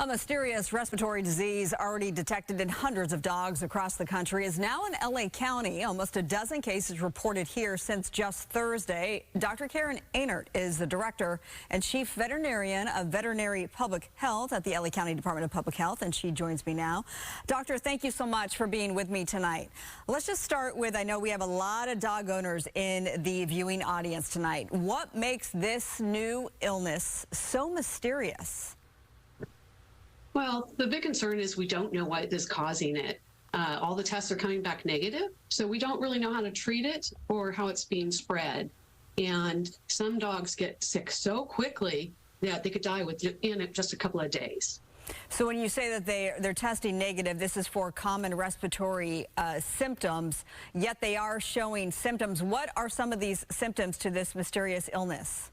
A mysterious respiratory disease already detected in hundreds of dogs across the country is now in LA County. Almost a dozen cases reported here since just Thursday. Dr. Karen Einert is the director and chief veterinarian of Veterinary Public Health at the LA County Department of Public Health, and she joins me now. Doctor, thank you so much for being with me tonight. Let's just start with, I know we have a lot of dog owners in the viewing audience tonight. What makes this new illness so mysterious? Well, the big concern is we don't know what is causing it. All the tests are coming back negative, so we don't really know how to treat it or how it's being spread. And some dogs get sick so quickly that they could die within just a couple of days. So when you say that they're testing negative, this is for common respiratory symptoms, yet they are showing symptoms. What are some of these symptoms to this mysterious illness?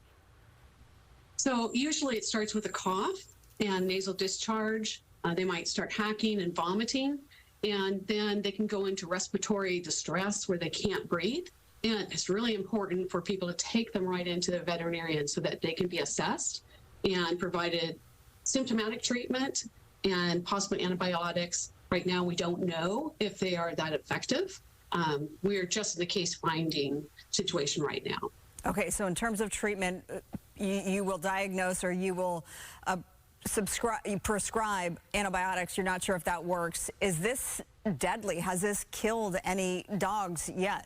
So usually it starts with a cough and nasal discharge. They might start hacking and vomiting, and then they can go into respiratory distress where they can't breathe. And it's really important for people to take them right into the veterinarian so that they can be assessed and provided symptomatic treatment and possibly antibiotics. Right now, we don't know if they are that effective. We're just in the case finding situation right now. Okay, so in terms of treatment, you will diagnose or you will prescribe antibiotics. You're not sure if that works. Is this deadly? Has this killed any dogs yet?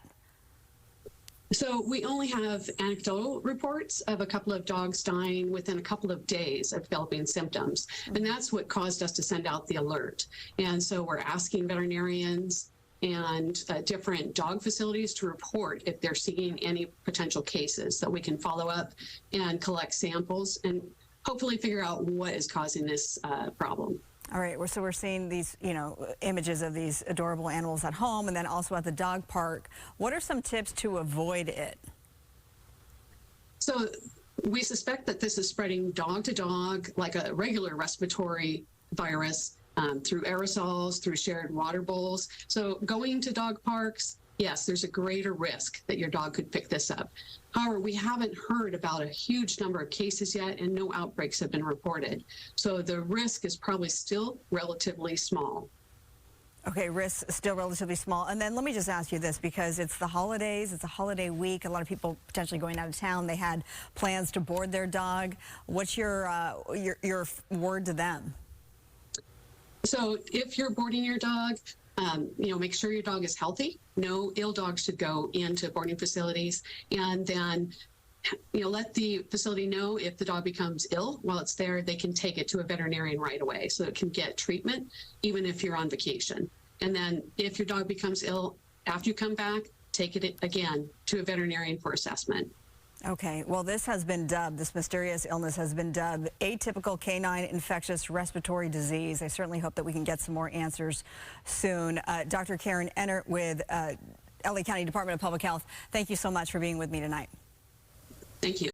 So we only have anecdotal reports of a couple of dogs dying within a couple of days of developing symptoms. And that's what caused us to send out the alert. And so we're asking veterinarians and different dog facilities to report if they're seeing any potential cases so we can follow up and collect samples and hopefully figure out what is causing this problem. All right, so we're seeing these, images of these adorable animals at home and then also at the dog park. What are some tips to avoid it? So we suspect that this is spreading dog to dog like a regular respiratory virus through aerosols, through shared water bowls. So going to dog parks, yes, there's a greater risk that your dog could pick this up. However, we haven't heard about a huge number of cases yet, and no outbreaks have been reported. So the risk is probably still relatively small. Okay, risk still relatively small. And then let me just ask you this, because it's the holidays, it's a holiday week, a lot of people potentially going out of town. They had plans to board their dog. What's your word to them? So if you're boarding your dog, make sure your dog is healthy. No ill dogs should go into boarding facilities. And then, let the facility know if the dog becomes ill while it's there, they can take it to a veterinarian right away so it can get treatment, even if you're on vacation. And then if your dog becomes ill after you come back, take it again to a veterinarian for assessment. Okay, well, this mysterious illness has been dubbed atypical canine infectious respiratory disease. I certainly hope that we can get some more answers soon. Dr. Karen Einert with LA County Department of Public Health, thank you so much for being with me tonight. Thank you.